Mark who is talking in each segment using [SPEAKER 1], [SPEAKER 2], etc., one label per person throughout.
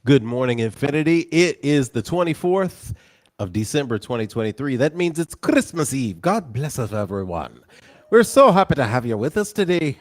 [SPEAKER 1] Good morning, Infinity. It is the 24th of December 2023. That means it's Christmas Eve. God bless us, everyone. We're so happy to have you with us today.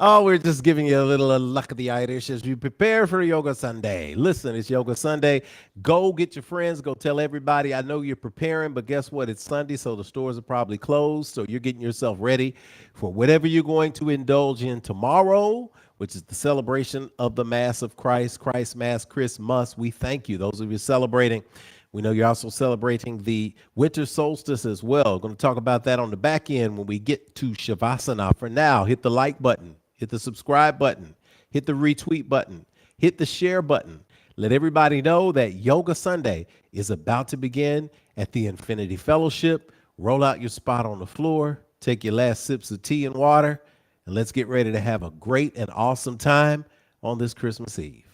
[SPEAKER 1] Oh, we're just giving you a little luck of the Irish as we prepare for Yoga Sunday. Listen, it's Yoga Sunday. Go get your friends. Go tell everybody. I know you're preparing, but guess what? It's Sunday, so the stores are probably closed. So you're getting yourself ready for whatever you're going to indulge in tomorrow, which is the celebration of the Mass of Christ, Christ Mass, Christmas. We thank you. Those of you celebrating, we know you're also celebrating the winter solstice as well. We're going to talk about that on the back end when we get to Shavasana. For now, hit the like button, hit the subscribe button, hit the retweet button, hit the share button. Let everybody know that Yoga Sunday is about to begin at the Infinity Fellowship. Roll out your spot on the floor, take your last sips of tea and water, and let's get ready to have a great and awesome time on this Christmas Eve.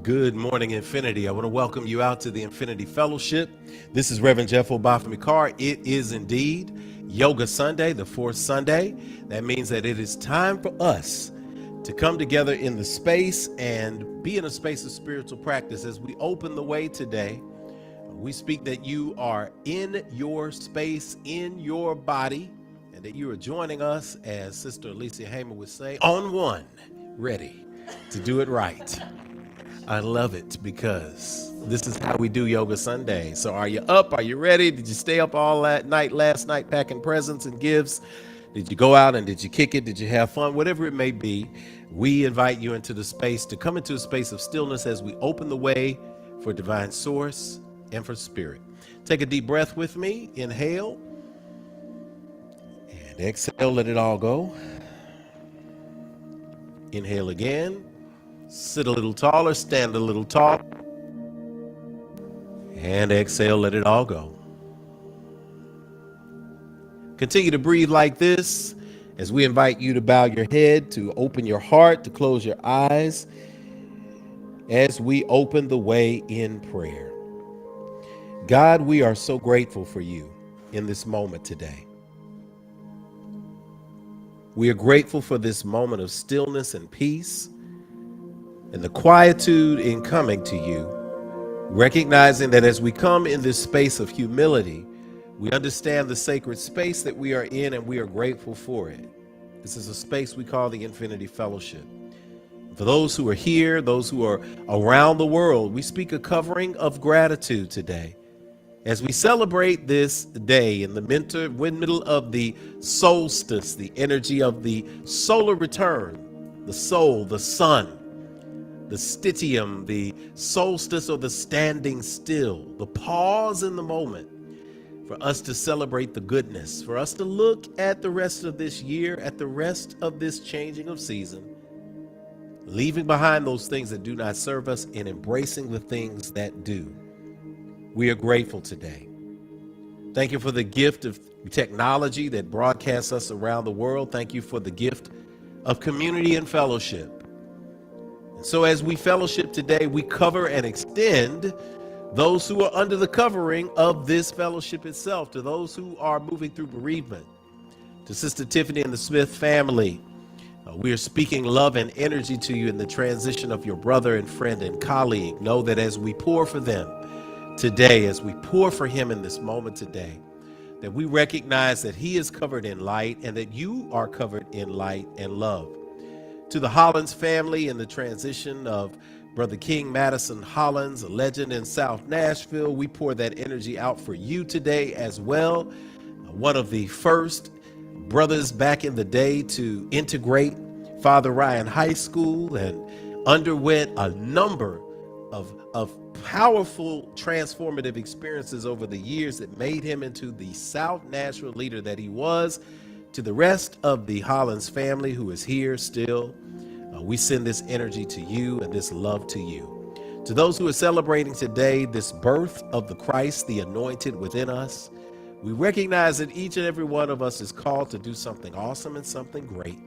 [SPEAKER 1] Good morning, Infinity. I want to welcome you out to the Infinity Fellowship. This is Reverend Jeff Obafemi Carr. It is indeed Yoga Sunday, the fourth Sunday. That means that it is time for us to come together in the space and be in a space of spiritual practice. As we open the way today, we speak that you are in your space, in your body, and that you are joining us, as Sister Alicia Hamer would say, on one, ready to do it right. I love it because this is how we do Yoga Sunday. So are you up? Are you ready? Did you stay up all that night last night packing presents and gifts? Did you go out and did you kick it? Did you have fun? Whatever it may be, we invite you into the space to come into a space of stillness as we open the way for divine source and for spirit. Take a deep breath with me. Inhale and exhale. Let it all go. Inhale again. Sit a little taller, stand a little tall, and exhale, let it all go. Continue to breathe like this as we invite you to bow your head, to open your heart, to close your eyes as we open the way in prayer. God, we are so grateful for you in this moment today. We are grateful for this moment of stillness and peace, and the quietude in coming to you, recognizing that as we come in this space of humility, we understand the sacred space that we are in and we are grateful for it. This is a space we call the Infinity Fellowship. For those who are here, those who are around the world, we speak a covering of gratitude today as we celebrate this day in the middle of the solstice, the energy of the solar return, the soul, the sun, the stitium, the solstice or the standing still, the pause in the moment for us to celebrate the goodness, for us to look at the rest of this year, at the rest of this changing of season, leaving behind those things that do not serve us and embracing the things that do. We are grateful today. Thank you for the gift of technology that broadcasts us around the world. Thank you for the gift of community and fellowship. So as we fellowship today, we cover and extend those who are under the covering of this fellowship itself, to those who are moving through bereavement, to Sister Tiffany and the Smith family. We are speaking love and energy to you in the transition of your brother and friend and colleague. Know that as we pour for them today, as we pour for him in this moment today, that we recognize that he is covered in light and that you are covered in light and love. To the Hollins family in the transition of Brother King Madison Hollins, a legend in South Nashville, we pour that energy out for you today as well. One of the first brothers back in the day to integrate Father Ryan High School and underwent a number of powerful transformative experiences over the years that made him into the South Nashville leader that he was. To the rest of the Hollins family who is here still, we send this energy to you and this love to you. To those who are celebrating today this birth of the Christ, the anointed within us, we recognize that each and every one of us is called to do something awesome and something great,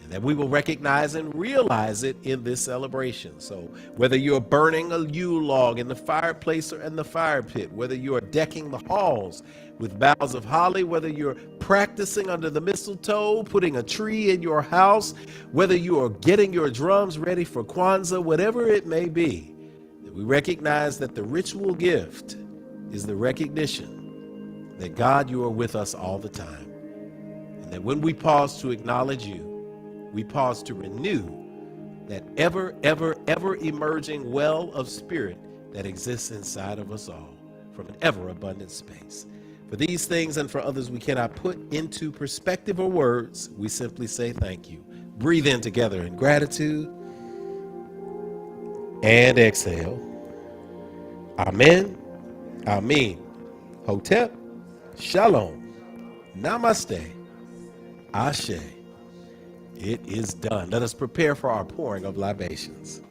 [SPEAKER 1] and that we will recognize and realize it in this celebration. So whether you're burning a Yule log in the fireplace or in the fire pit, whether you are decking the halls with boughs of holly, whether you're practicing under the mistletoe, putting a tree in your house, whether you are getting your drums ready for Kwanzaa, whatever it may be, we recognize that the ritual gift is the recognition that God, you are with us all the time. And that when we pause to acknowledge you, we pause to renew that ever, ever, ever emerging well of spirit that exists inside of us all from an ever abundant space. For these things and for others we cannot put into perspective or words, we simply say thank you. Breathe in together in gratitude and exhale. Amen. Amen. Hotep. Shalom. Namaste. Ashe. It is done. Let us prepare for our pouring of libations.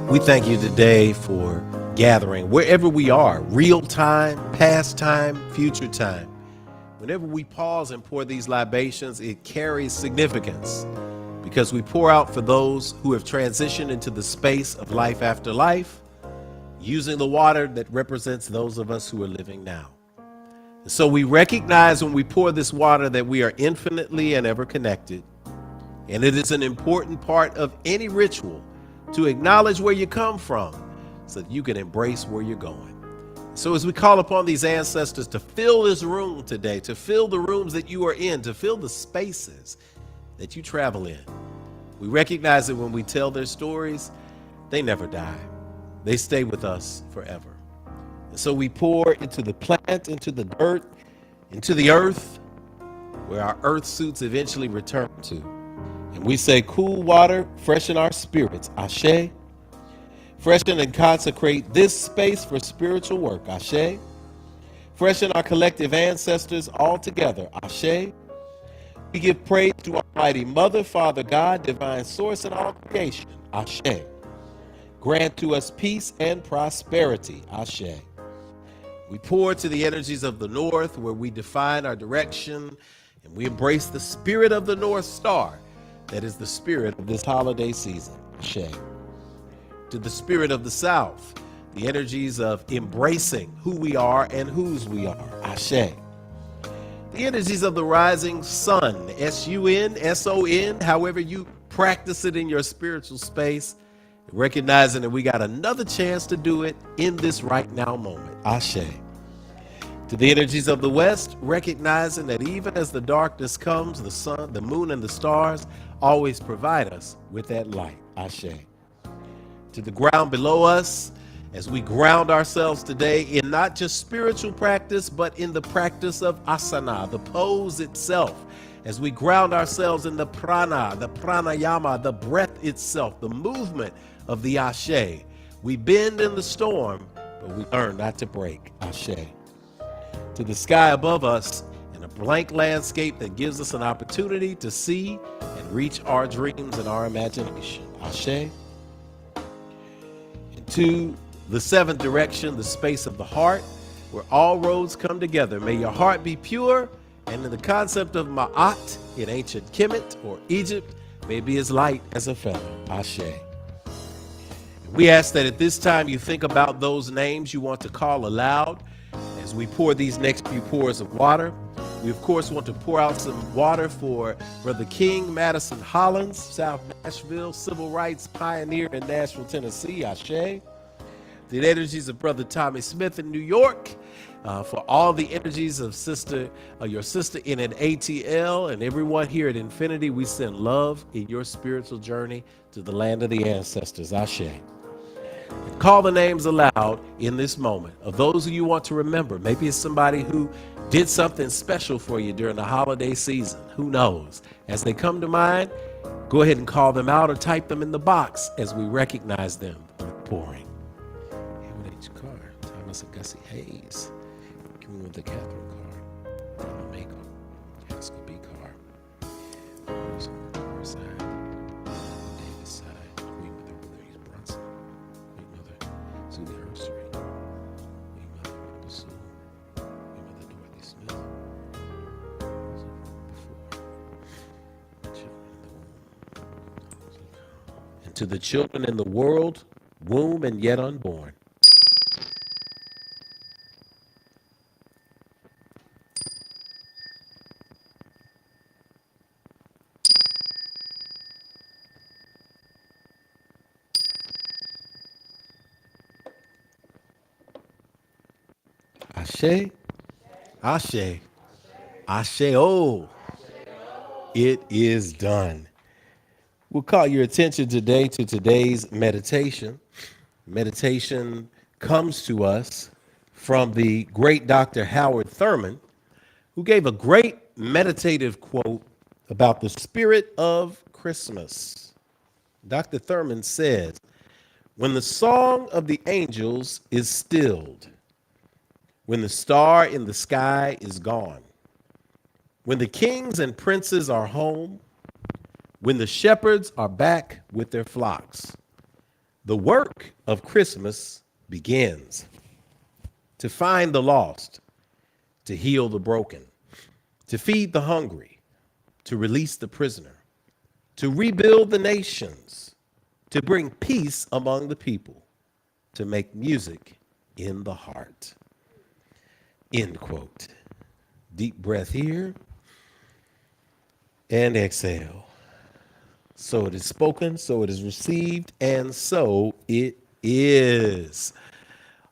[SPEAKER 1] We thank you today for gathering wherever we are, real time, past time, future time. Whenever we pause and pour these libations, it carries significance because we pour out for those who have transitioned into the space of life after life, using the water that represents those of us who are living now. And so we recognize when we pour this water that we are infinitely and ever connected. And it is an important part of any ritual to acknowledge where you come from so that you can embrace where you're going. So as we call upon these ancestors to fill this room today, to fill the rooms that you are in, to fill the spaces that you travel in, we recognize that when we tell their stories, they never die. They stay with us forever. And so we pour into the plant, into the dirt, into the earth, where our earth suits eventually return to. And we say, cool water, freshen our spirits, Ashe. Freshen and consecrate this space for spiritual work, Ashe. Freshen our collective ancestors all together, Ashe. We give praise to Almighty Mother, Father God, Divine Source, and all creation, Ashe. Grant to us peace and prosperity, Ashe. We pour to the energies of the North, where we define our direction, and we embrace the spirit of the North Star, that is the spirit of this holiday season, Ashe. To the spirit of the South, the energies of embracing who we are and whose we are, Ashe. The energies of the rising sun, S-U-N, S-O-N, however you practice it in your spiritual space, recognizing that we got another chance to do it in this right now moment, Ashe. To the energies of the West, recognizing that even as the darkness comes, the sun, the moon, and the stars always provide us with that light, Ashe. To the ground below us, as we ground ourselves today in not just spiritual practice, but in the practice of asana, the pose itself, as we ground ourselves in the prana, the pranayama, the breath itself, the movement of the Ashe. We bend in the storm, but we learn not to break, Ashe. To the sky above us, and a blank landscape that gives us an opportunity to see and reach our dreams and our imagination, Ashe. And to the seventh direction, the space of the heart, where all roads come together. May your heart be pure, and in the concept of Ma'at in ancient Kemet or Egypt, may it be as light as a feather, Ashe. We ask that at this time you think about those names you want to call aloud as we pour these next few pours of water. We, of course, want to pour out some water for Brother King Madison Hollins, South Nashville, civil rights pioneer in Nashville, Tennessee, Ashe. The energies of Brother Tommy Smith in New York, for all the energies of your sister in an ATL, and everyone here at Infinity. We send love in your spiritual journey to the land of the ancestors, Ashe. Call the names aloud in this moment of those who you want to remember. Maybe it's somebody who did something special for you during the holiday season. Who knows? As they come to mind, go ahead and call them out or type them in the box as we recognize them pouring. Carr, Thomas Agassi Hayes, Queen with the Catherine Carr, Donna Mako, Haskell B. Carr, Rose on the Carr side, Davis side, Queen Mother Williams Brunson, Queen Mother Susie Herstory, Queen Mother Rhoda Sue, Queen Mother Dorothy Smith, and to the children in the world, womb and yet unborn. Ashe, Ashe, Ashe, oh, it is done. We'll call your attention today to today's meditation. Meditation comes to us from the great Dr. Howard Thurman, who gave a great meditative quote about the spirit of Christmas. Dr. Thurman says, when the song of the angels is stilled, when the star in the sky is gone, when the kings and princes are home, when the shepherds are back with their flocks, The work of Christmas begins to find the lost, to heal the broken, to feed the hungry, to release the prisoner, to rebuild the nations, to bring peace among the people, to make music in the heart. End quote. Deep breath here and exhale. So it is spoken, so it is received, and so it is.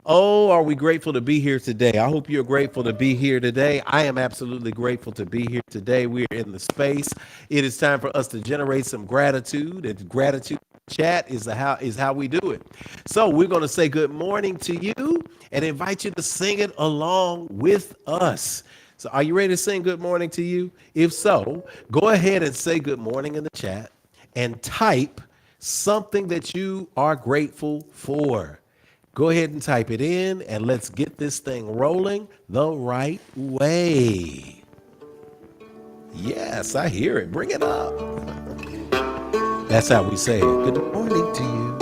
[SPEAKER 1] Oh, are we grateful to be here today? I hope you're grateful to be here today. I am absolutely grateful to be here today. We're in the space. It is time for us to generate some gratitude, and gratitude chat is how we do it. So we're going to say good morning to you and invite you to sing it along with us. So are you ready to sing good morning to you? If so, go ahead and say good morning in the chat and type something that you are grateful for. Go ahead and type it in and let's get this thing rolling the right way. Yes, I hear it. Bring it up. That's how we say it. Good morning to you.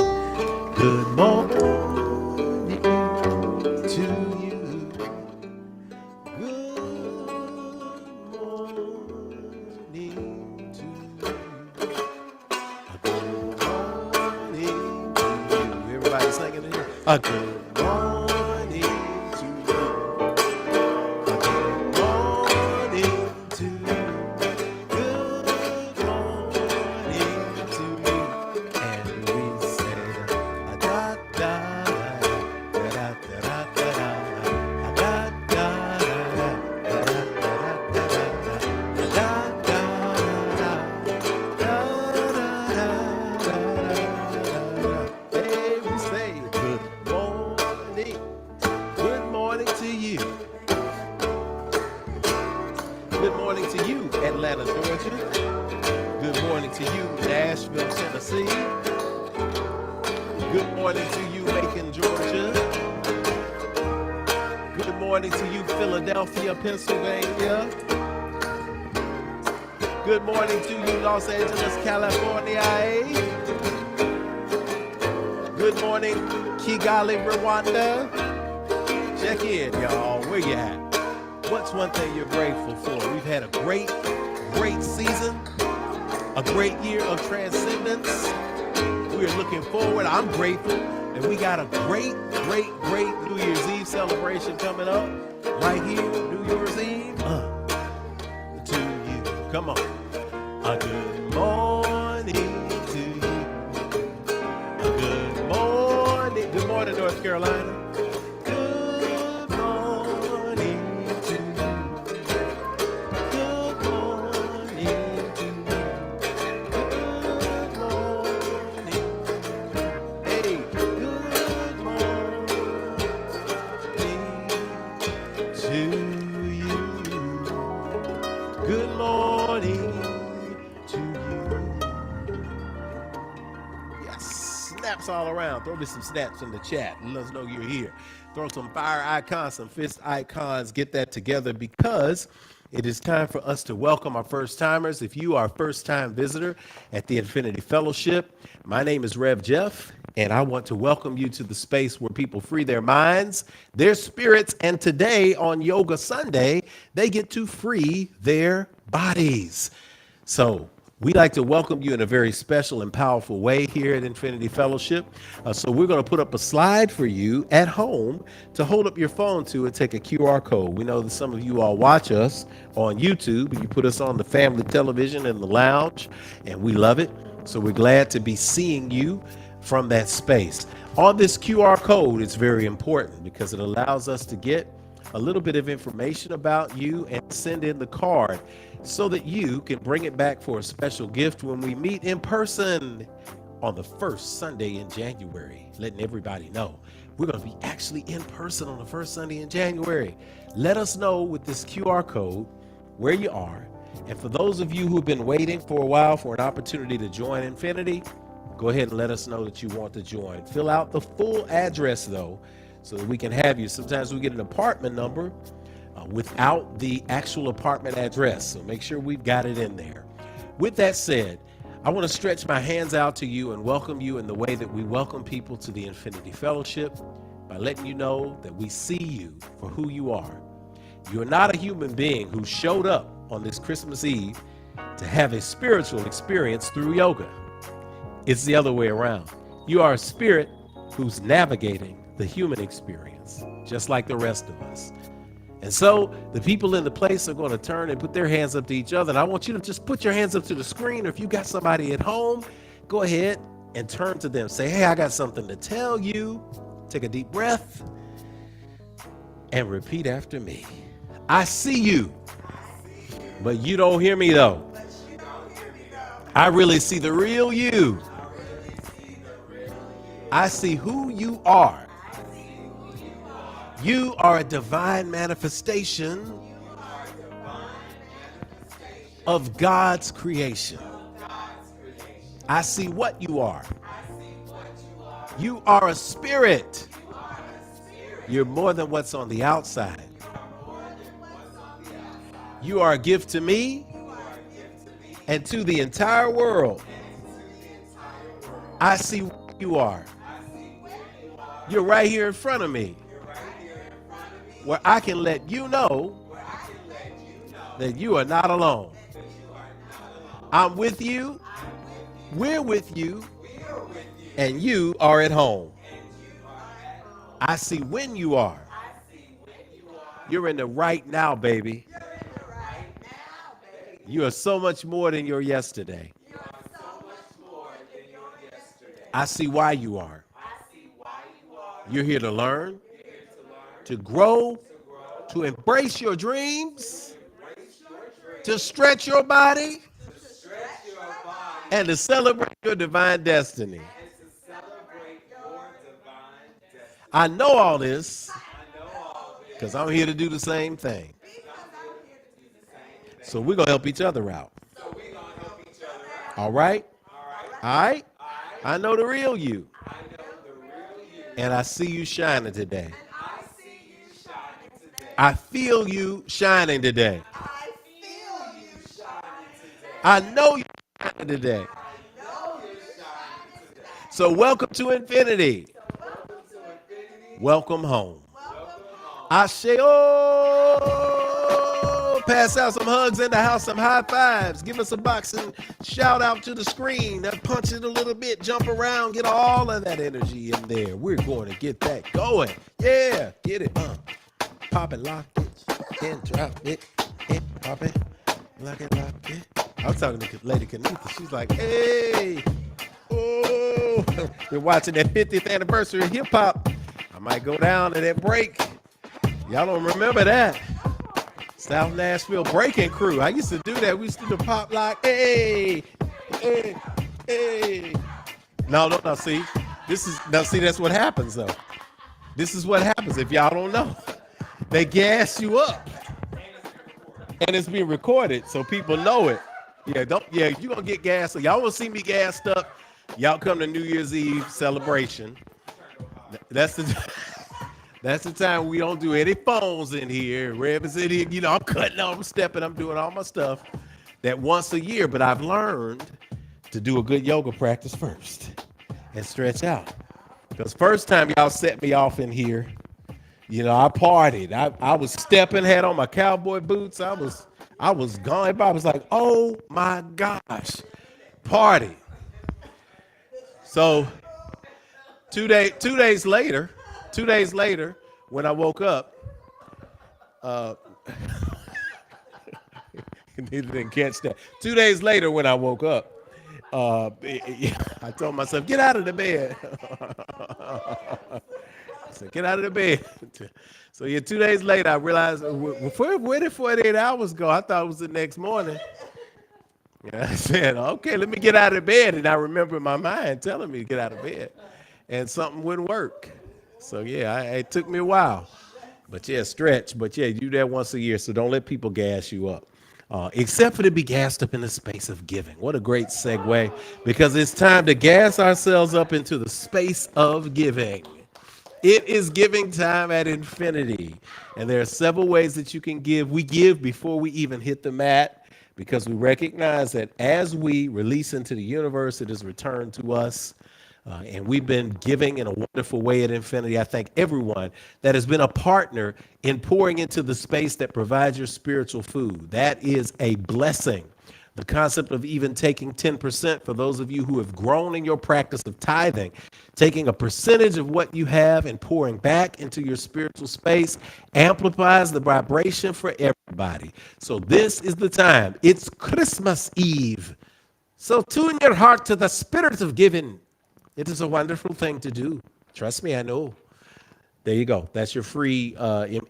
[SPEAKER 1] Good morning to you. Good morning to you. Good morning to you. Everybody singing it here. A good morning to you. A good morning to you. Good morning to you. And we say da da da da da da da da da Hey, we say good morning. Good morning to you. Good morning to you, Atlanta, Georgia. Good morning to you, Nashville, Tennessee. Good morning to you, Macon, Georgia. Good morning to you, Philadelphia, Pennsylvania. Good morning to you, Los Angeles, California. Good morning, Kigali, Rwanda. Check in, y'all. Where you at? What's one thing you're grateful for? We've had a great season, a great year of transcendence. We are looking forward. I'm grateful that we got a great New Year's Eve celebration coming up right here, New Year's Eve. To you. Come on. A good morning to you. A good morning. Good morning, North Carolina. Good morning to you. Good morning to you. Good morning. Hey, good morning to you. Good morning to you. Yes, snaps all around. Throw me some snaps in the chat and let us know you're here. Throw some fire icons, some fist icons. Get that together because it is time for us to welcome our first timers. If you are a first time visitor at the Infinity Fellowship, my name is Rev Jeff, and I want to welcome you to the space where people free their minds, their spirits, and today on Yoga Sunday, they get to free their bodies. So we like to welcome you in a very special and powerful way here at Infinity Fellowship. So we're going to put up a slide for you at home to hold up your phone to and take a QR code. We know that some of you all watch us on YouTube. You put us on the family television in the lounge, and we love it. So we're glad to be seeing you from that space. On this QR code, it's very important because it allows us to get a little bit of information about you and send in the card so that you can bring it back for a special gift when we meet in person on the first Sunday in January. Letting everybody know we're going to be actually in person on the first Sunday in January. Let us know with this QR code where you are. And for those of you who've been waiting for a while for an opportunity to join Infinity, go ahead and let us know that you want to join. Fill out the full address though, so that we can have you. Sometimes we get an apartment number without the actual apartment address. So make sure we've got it in there. With that said, I want to stretch my hands out to you and welcome you in the way that we welcome people to the Infinity Fellowship by letting you know that we see you for who you are. You're not a human being who showed up on this Christmas Eve to have a spiritual experience through yoga. It's the other way around. You are a spirit who's navigating the human experience, just like the rest of us. And so the people in the place are going to turn and put their hands up to each other. And I want you to just put your hands up to the screen. Or if you got somebody at home, go ahead and turn to them. Say, hey, I got something to tell you. Take a deep breath and repeat after me. I see you, but you don't hear me though. I really see the real you. I see who you are. You are a divine manifestation of God's creation. I see what you are. You are a spirit. You're more than what's on the outside. You are a gift to me and to the entire world. I see what you are. You're right here in front of me, where I can let you know that you are not alone. I'm with you, we're with you, and you are at home. I see when you are. You're in the right now, baby. You are so much more than your yesterday. I see why you are. You're here to learn, to grow, to embrace your dreams, to stretch your body, and to celebrate your divine destiny. I know all this because I'm here to do the same thing. So we're going to help each other out. All right? All right? I know the real you. And I see you shining today. I feel you shining today. I know you're shining today. So welcome to infinity. Welcome home. I say, oh, pass out some hugs in the house, some high fives. Give us a boxing shout out to the screen. Punch it a little bit, jump around, get all of that energy in there. We're going to get that going. Yeah, get it. Pop it, lock it, and drop it, and pop it, lock it. I was talking to Lady Kanitha. She's like, hey, oh, we're watching that 50th anniversary of hip hop. I might go down to that break. Y'all don't remember that. South Nashville breaking crew. I used to do that. We used to do the pop lock. Hey, hey, hey. No, see, that's what happens though. This is what happens if y'all don't know. They gas you up. And it's being recorded so people know it. You're gonna get gassed. So y'all will see me gassed up. Y'all come to New Year's Eve celebration. That's the time we don't do any phones in here. Reb is in here, I'm cutting off, I'm stepping, I'm doing all my stuff that once a year. But I've learned to do a good yoga practice first and stretch out. Because first time y'all set me off in here, I partied. I was stepping, had on my cowboy boots. I was gone. Everybody was like, oh my gosh, party. So 2 days later, when I woke up, didn't catch that. 2 days later, when I woke up, I told myself, get out of the bed. I said, get out of the bed. So 2 days later, I realized, where did 48 hours go? I thought it was the next morning. And I said, okay, let me get out of bed. And I remember my mind telling me to get out of bed. And something wouldn't work. So it took me a while. But stretch. But you do that once a year. So don't let people gas you up. Except for to be gassed up in the space of giving. What a great segue. Because it's time to gas ourselves up into the space of giving. It is giving time at infinity. And there are several ways that you can give. We give before we even hit the mat, because we recognize that as we release into the universe, it is returned to us. And we've been giving in a wonderful way at Infinity. I thank everyone that has been a partner in pouring into the space that provides your spiritual food. That is a blessing. The concept of even taking 10% for those of you who have grown in your practice of tithing, taking a percentage of what you have and pouring back into your spiritual space amplifies the vibration for everybody. So this is the time. It's Christmas Eve. So tune your heart to the spirit of giving. It is a wonderful thing to do. Trust me, I know. There you go. That's your free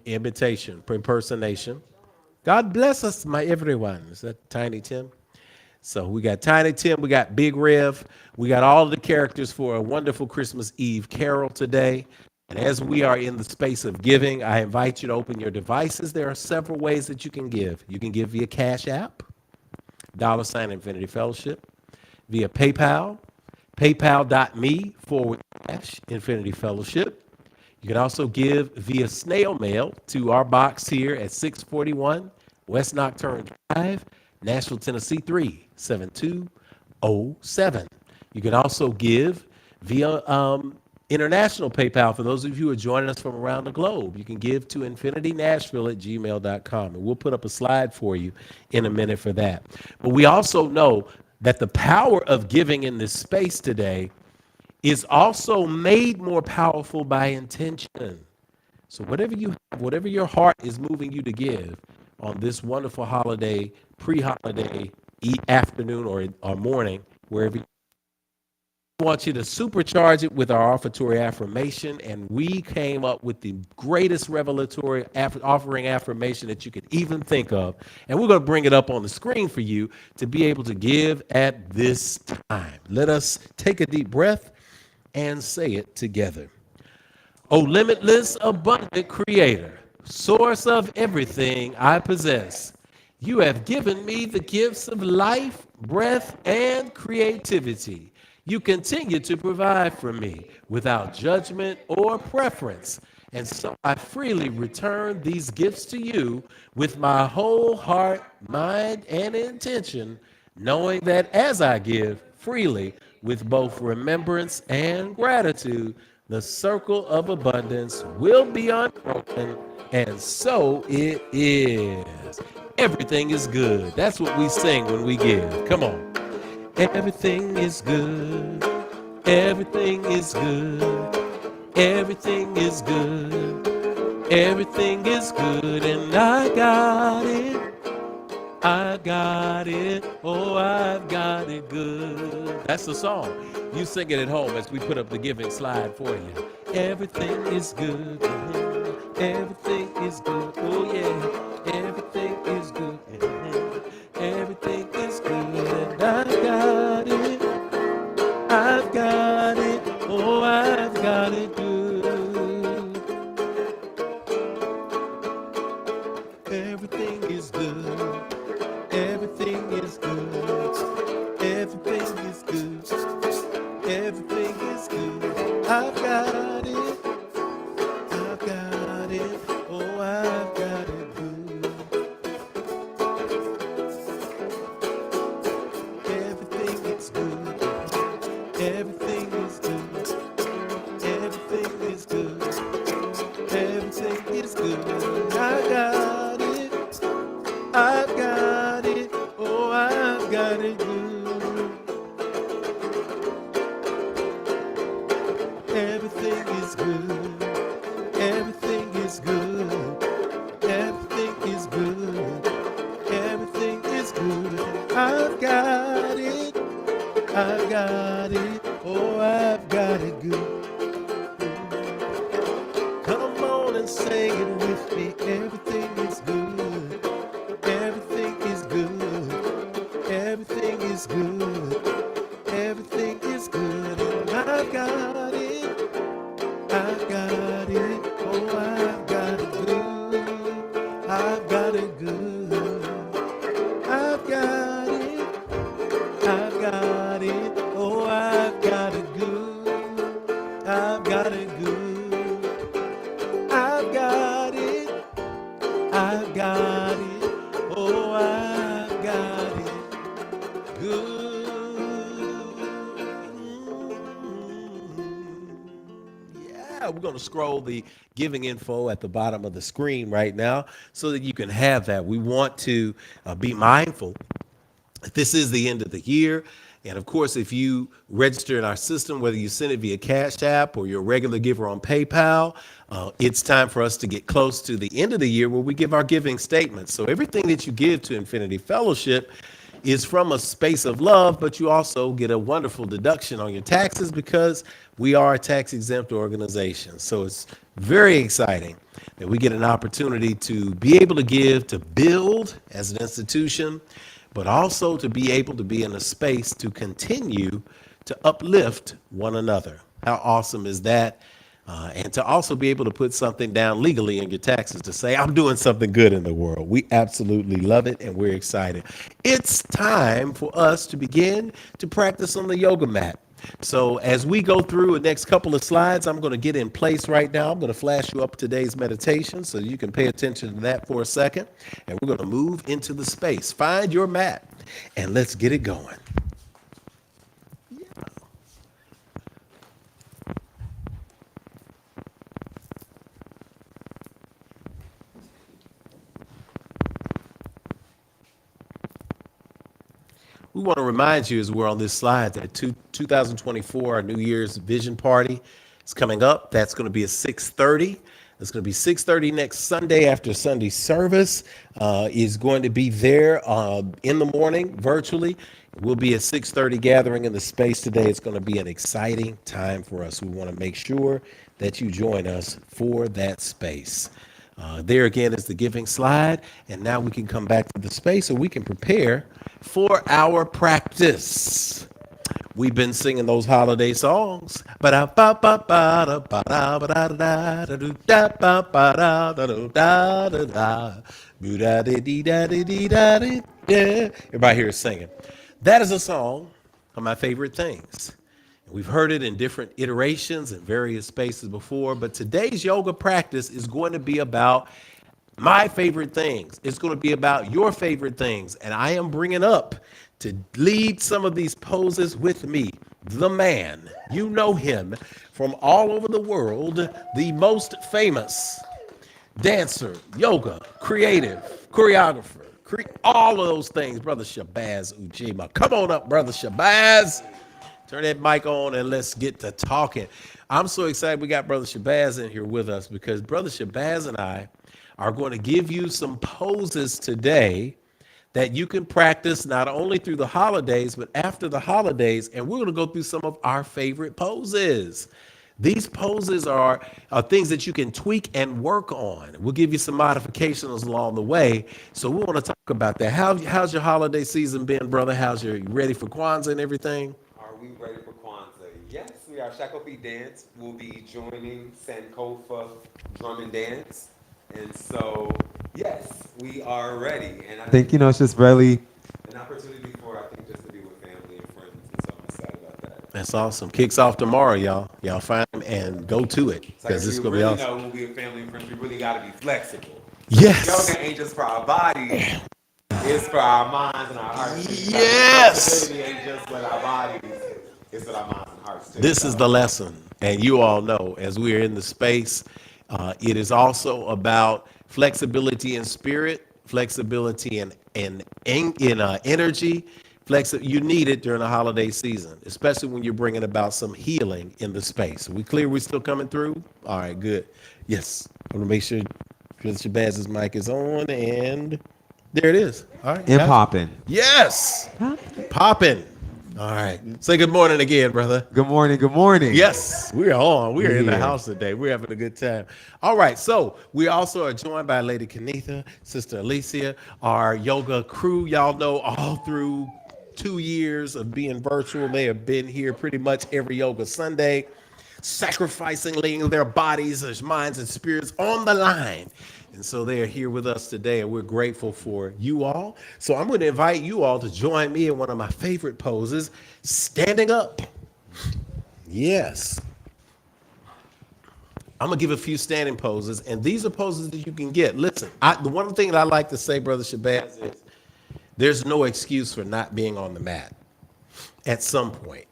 [SPEAKER 1] imitation, impersonation. God bless us, my everyone. Is that Tiny Tim? So we got Tiny Tim, we got Big Rev, we got all of the characters for a wonderful Christmas Eve carol today. And as we are in the space of giving, I invite you to open your devices. There are several ways that you can give. You can give via Cash App, $ Infinity Fellowship, via PayPal, paypal.me/Infinity Fellowship. You can also give via snail mail to our box here at 641 West Nocturne Drive, Nashville, Tennessee 37207. You can also give via international PayPal for those of you who are joining us from around the globe. You can give to infinitynashville@gmail.com, and we'll put up a slide for you in a minute for that. But we also know that the power of giving in this space today is also made more powerful by intention. So whatever you have, whatever your heart is moving you to give on this wonderful holiday, pre-holiday afternoon or morning, wherever you want you to supercharge it with our offertory affirmation. And we came up with the greatest revelatory offering affirmation that you could even think of. And we're going to bring it up on the screen for you to be able to give at this time. Let us take a deep breath and say it together. O limitless, abundant creator, source of everything I possess, you have given me the gifts of life, breath, and creativity. You continue to provide for me without judgment or preference. And so I freely return these gifts to you with my whole heart, mind, and intention, knowing that as I give freely with both remembrance and gratitude, the circle of abundance will be unbroken, and so it is. Everything is good. That's what we sing when we give. Come on. Everything is good. Everything is good. Everything is good. Everything is good, and I got it. I got it. Oh, I've got it good. That's the song. You sing it at home as we put up the giving slide for you. Everything is good. Everything is good. Oh, yeah. Everything is good. Everything is good. I got it. I've got it. Oh, I've got it good. Everything is good. Everything is good. Everything is good. Everything is good. I've got it. I've got it. Oh, I've got it good. Everything is good. Everything is good. Everything is good. Everything is good. I got it. I've got it. Oh, I've got it good. Everything is good. Everything is good. Everything is good. Everything is good. I've got it. I've got it. Oh, I've got it good. Come on and sing it with me. Everything is good. Everything is good. Everything is good. Everything is good. And I've got it. I've got it. Oh, I've got it good. I've got it good. I've got it. I've got it. Oh, I've got it good. I've got it good. I've got it. I've got it. Oh, I've got Yeah, we're going to scroll the giving info at the bottom of the screen right now so that you can have that. We want to be mindful. This is the end of the year. And of course, if you register in our system, whether you send it via Cash App or you're a regular giver on PayPal, it's time for us to get close to the end of the year where we give our giving statements. So everything that you give to Infinity Fellowship is from a space of love, but you also get a wonderful deduction on your taxes because we are a tax exempt organization. So it's very exciting that we get an opportunity to be able to give, to build as an institution, but also to be able to be in a space to continue to uplift one another. How awesome is that? And to also be able to put something down legally in your taxes to say, I'm doing something good in the world. We absolutely love it and we're excited. It's time for us to begin to practice on the yoga mat. So as we go through the next couple of slides, I'm going to get in place right now. I'm going to flash you up today's meditation so you can pay attention to that for a second. And we're going to move into the space. Find your mat and let's get it going. We want to remind you as we're on this slide that 2024, our New Year's Vision Party is coming up. That's going to be at 6:30. It's going to be 6:30 next Sunday after Sunday service. Is going to be there in the morning virtually. We'll be at 6:30 gathering in the space today. It's going to be an exciting time for us. We want to make sure that you join us for that space. There again is the giving slide. And now we can come back to the space so we can prepare for our practice. We've been singing those holiday songs. Everybody here is singing. That is a song of my favorite things. We've heard it in different iterations in various spaces before, but today's yoga practice is going to be about my favorite things. It's going to be about your favorite things. And I am bringing up to lead some of these poses with me, the man, you know him from all over the world, the most famous dancer, yoga, creative, choreographer, all of those things, Brother Shabaz Ujima. Come on up, Brother Shabaz. Turn that mic on and let's get to talking. I'm so excited we got Brother Shabaz in here with us because Brother Shabaz and I are going to give you some poses today that you can practice not only through the holidays, but after the holidays. And we're going to go through some of our favorite poses. These poses are things that you can tweak and work on. We'll give you some modifications along the way. So we want to talk about that. How's your holiday season been, brother? You ready for Kwanzaa and everything?
[SPEAKER 2] Are we ready for Kwanzaa? Yes, we are. Shakopee Dance will be joining Sankofa Drum and Dance. And so, yes, we are ready. And I think, it's just really an opportunity for, I think, just to be with family and friends. And so I'm excited about that.
[SPEAKER 1] That's awesome. Kicks off tomorrow, y'all. Y'all find them and go to it because it's going to be awesome.
[SPEAKER 2] Know when we're family and friends, we really got to be flexible.
[SPEAKER 1] Yes.
[SPEAKER 2] Yoga ain't just for our bodies. It's for our minds and our hearts.
[SPEAKER 1] Yes.
[SPEAKER 2] Flexibility ain't just with our bodies. It's with our minds and hearts too.
[SPEAKER 1] This is the lesson. And you all know, as we are in the space, it is also about flexibility in spirit, flexibility in energy. You need it during the holiday season, especially when you're bringing about some healing in the space. Are we clear? We're still coming through? All right, good. Yes. I want to make sure Shabaz's mic is on, and there it is. All right.
[SPEAKER 2] And popping.
[SPEAKER 1] Yes. Popping. All right. Say good morning again, brother.
[SPEAKER 2] Good morning. Good morning.
[SPEAKER 1] Yes, we're on. We're in the house today. We're having a good time. All right. So we also are joined by Lady Kenitha, Sister Alicia, our yoga crew. Y'all know all through 2 years of being virtual, they have been here pretty much every Yoga Sunday, sacrificing, laying their bodies, their minds, and spirits on the line. And so they are here with us today, and we're grateful for you all. So I'm going to invite you all to join me in one of my favorite poses, standing up. Yes. I'm going to give a few standing poses, and these are poses that you can get. Listen, the one thing that I like to say, Brother Shabazz, is there's no excuse for not being on the mat at some point.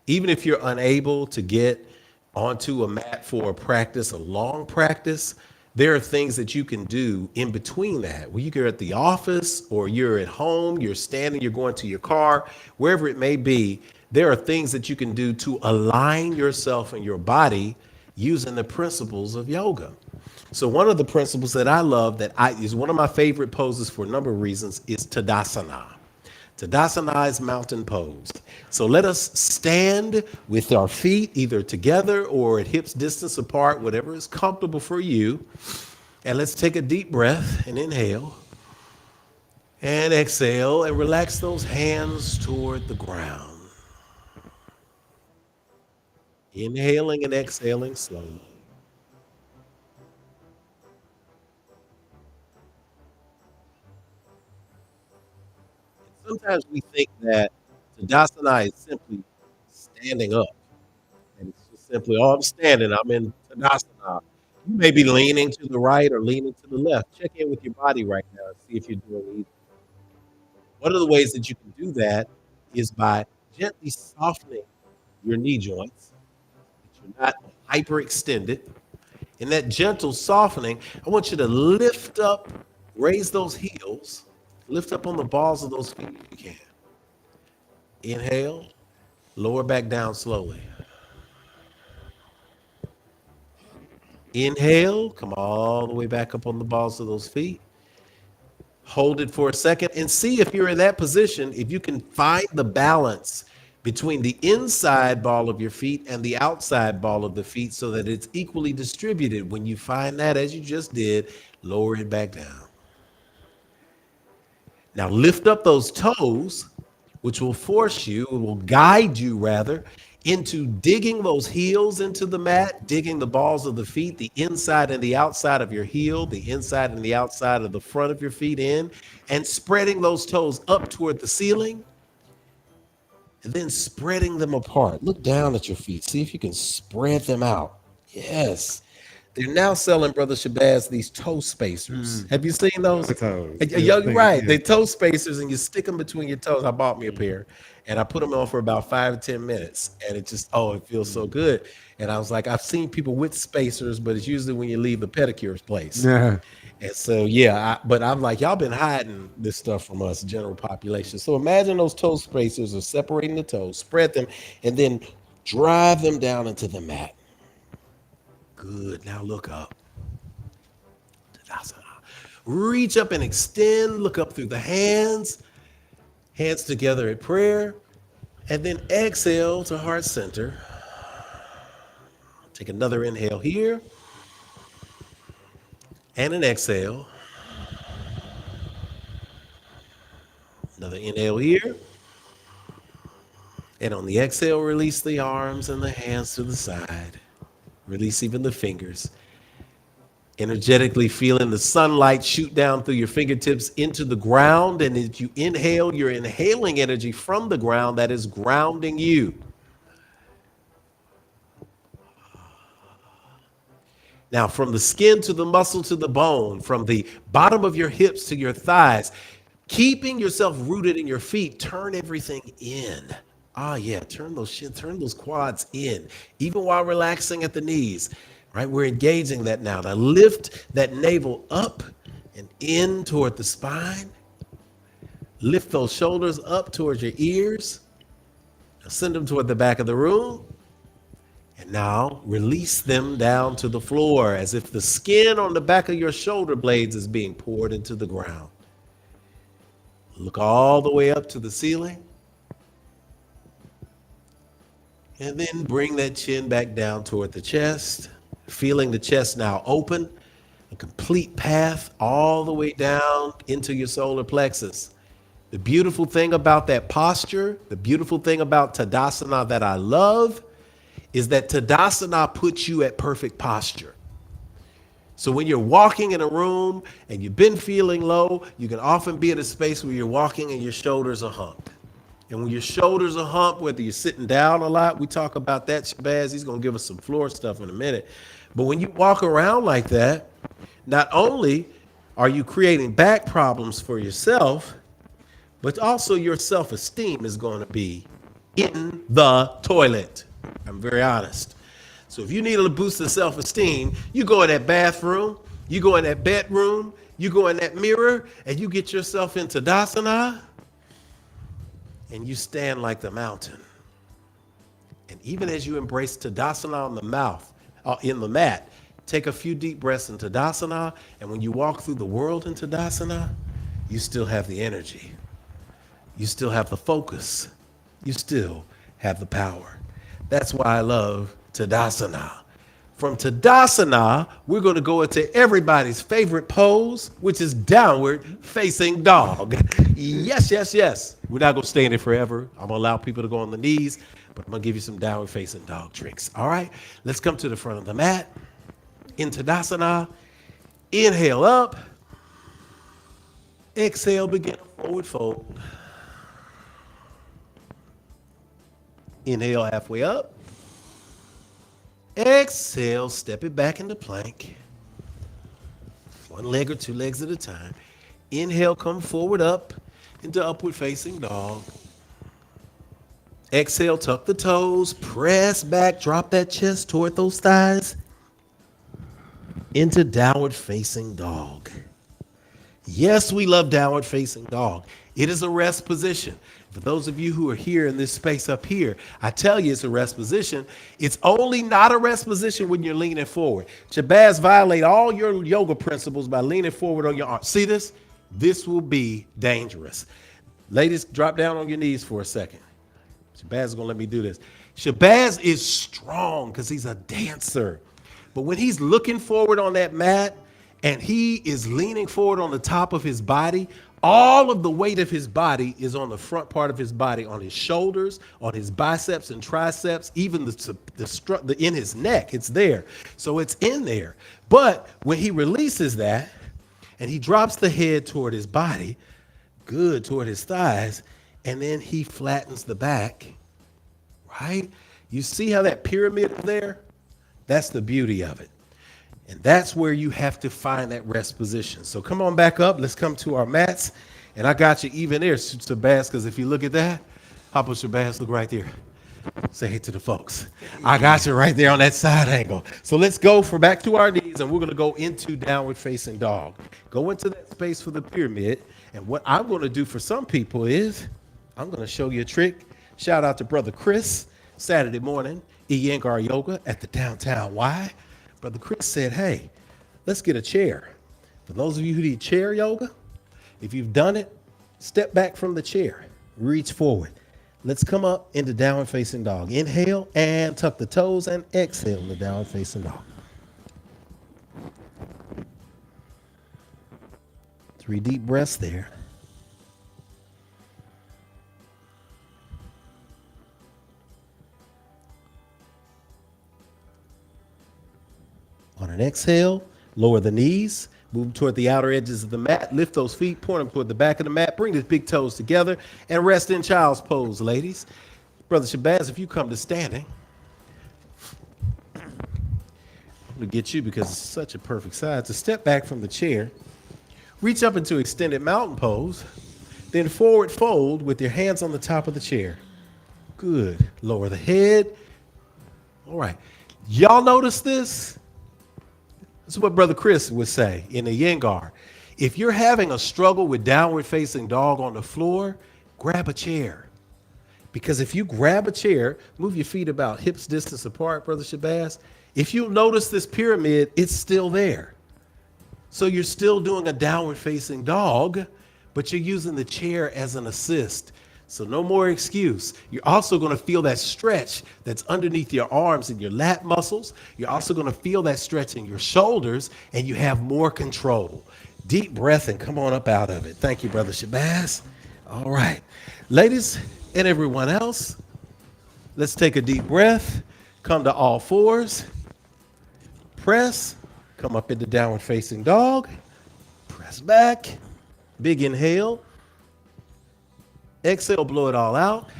[SPEAKER 1] Even if you're unable to get onto a mat for a practice, a long practice, there are things that you can do in between that. When you're at the office or you're at home, you're standing, you're going to your car, wherever it may be, there are things that you can do to align yourself and your body using the principles of yoga. So one of the principles that I love is one of my favorite poses for a number of reasons is Tadasana. Tadasana is mountain pose. So let us stand with our feet either together or at hips distance apart, whatever is comfortable for you. And let's take a deep breath and inhale and exhale and relax those hands toward the ground. Inhaling and exhaling slowly. Sometimes we think that Tadasana is simply standing up. And it's just simply, oh, I'm standing, I'm in Tadasana. You may be leaning to the right or leaning to the left. Check in with your body right now and see if you're doing either. One of the ways that you can do that is by gently softening your knee joints, that you're not hyperextended. In that gentle softening, I want you to lift up, raise those heels, lift up on the balls of those feet if you can. Inhale, lower back down slowly. Inhale, come all the way back up on the balls of those feet. Hold it for a second and see if you're in that position, if you can find the balance between the inside ball of your feet and the outside ball of the feet so that it's equally distributed. When you find that, as you just did, lower it back down. Now lift up those toes, which will force you, will guide you rather, into digging those heels into the mat, digging the balls of the feet, the inside and the outside of your heel, the inside and the outside of the front of your feet in, and spreading those toes up toward the ceiling, and then spreading them apart. Look down at your feet. See if you can spread them out. Yes. They're now selling, Brother Shabazz, these toe spacers. Have you seen those?
[SPEAKER 2] Toes.
[SPEAKER 1] You're right. They toe spacers, and you stick them between your toes. I bought me a pair, and I put them on for about 5 to 10 minutes, and it just, oh, it feels so good. And I was like, I've seen people with spacers, but it's usually when you leave the pedicure place.
[SPEAKER 2] Yeah.
[SPEAKER 1] And so, yeah, but I'm like, y'all been hiding this stuff from us, general population. So imagine those toe spacers are separating the toes, spread them, and then drive them down into the mat. Good. Now look up. Tadasana. Reach up and extend. Look up through the hands. Hands together at prayer. And then exhale to heart center. Take another inhale here. And an exhale. Another inhale here. And on the exhale, release the arms and the hands to the side. Release even the fingers. Energetically feeling the sunlight shoot down through your fingertips into the ground. And as you inhale, you're inhaling energy from the ground that is grounding you. Now, from the skin to the muscle to the bone, from the bottom of your hips to your thighs, keeping yourself rooted in your feet, turn everything in. Ah, yeah, turn those quads in, even while relaxing at the knees, right? We're engaging that now. Now lift that navel up and in toward the spine. Lift those shoulders up towards your ears. Now send them toward the back of the room. And now release them down to the floor as if the skin on the back of your shoulder blades is being poured into the ground. Look all the way up to the ceiling. And then bring that chin back down toward the chest, feeling the chest now open, a complete path all the way down into your solar plexus. The beautiful thing about that posture, the beautiful thing about Tadasana that I love, is that Tadasana puts you at perfect posture. So when you're walking in a room and you've been feeling low, you can often be at a space where you're walking and your shoulders are humped. And when your shoulders are humped, whether you're sitting down a lot, we talk about that, Shabazz. He's going to give us some floor stuff in a minute. But when you walk around like that, not only are you creating back problems for yourself, but also your self-esteem is going to be in the toilet. I'm very honest. So if you need a boost of self-esteem, you go in that bathroom, you go in that bedroom, you go in that mirror, and you get yourself into Tadasana, and you stand like the mountain. And even as you embrace Tadasana on the mouth, in the mat, take a few deep breaths in Tadasana, and when you walk through the world in Tadasana, you still have the energy. You still have the focus. You still have the power. That's why I love Tadasana. From Tadasana, we're going to go into everybody's favorite pose, which is downward facing dog. Yes, yes, yes. We're not going to stay in it forever. I'm going to allow people to go on the knees, but I'm going to give you some downward facing dog tricks. All right, let's come to the front of the mat. In Tadasana, inhale up. Exhale, begin a forward fold. Inhale, halfway up. Exhale, step it back into plank. One leg or two legs at a time. Inhale, come forward up into upward facing dog. Exhale, tuck the toes, press back, drop that chest toward those thighs. Into downward facing dog. Yes, we love downward facing dog. It is a rest position. For those of you who are here in this space up here, I tell you it's a rest position. It's only not a rest position when you're leaning forward. Shabazz violate all your yoga principles by leaning forward on your arms. See this? This will be dangerous. Ladies, drop down on your knees for a second. Shabazz is going to let me do this. Shabazz is strong because he's a dancer. But when he's looking forward on that mat and he is leaning forward on the top of his body, all of the weight of his body is on the front part of his body, on his shoulders, on his biceps and triceps, even the in his neck. It's there. So it's in there. But when he releases that and he drops the head toward his body, good, toward his thighs, and then he flattens the back, right? You see how that pyramid is there? That's the beauty of it. And that's where you have to find that rest position. So come on back up. Let's come to our mats. And I got you even there, Shabazz, because if you look at that, Hop on, Shabazz, look right there. Say hey to the folks. I got you right there on that side angle. So let's go back to our knees, and we're going to go into downward facing dog. Go into that space for the pyramid. And what I'm going to do for some people is I'm going to show you a trick. Shout out to Brother Chris, Saturday morning, Iyengar Yoga at the Downtown Y. Brother Chris said, hey, let's get a chair. For those of you who need chair yoga, if you've done it, step back from the chair, reach forward. Let's come up into downward facing dog. Inhale and tuck the toes and exhale into downward facing dog. 3 deep breaths there. On an exhale, lower the knees, move toward the outer edges of the mat, lift those feet, point them toward the back of the mat, bring the big toes together, and rest in child's pose, ladies. Brother Shabazz, if you come to standing, I'm going to get you because it's such a perfect size. To step back from the chair, reach up into extended mountain pose, then forward fold with your hands on the top of the chair. Good. Lower the head. All right. Y'all notice this? This is what Brother Chris would say in the Iyengar. If you're having a struggle with downward facing dog on the floor, grab a chair. Because if you grab a chair, move your feet about hips distance apart, Brother Shabazz. If you notice this pyramid, it's still there. So you're still doing a downward facing dog, but you're using the chair as an assist. So no more excuse. You're also going to feel that stretch that's underneath your arms and your lat muscles. You're also going to feel that stretch in your shoulders, and you have more control. Deep breath and come on up out of it. Thank you, Brother Shabazz. All right. Ladies and everyone else, let's take a deep breath. Come to all fours. Press. Come up into downward facing dog. Press back. Big inhale. Exhale, blow it all out.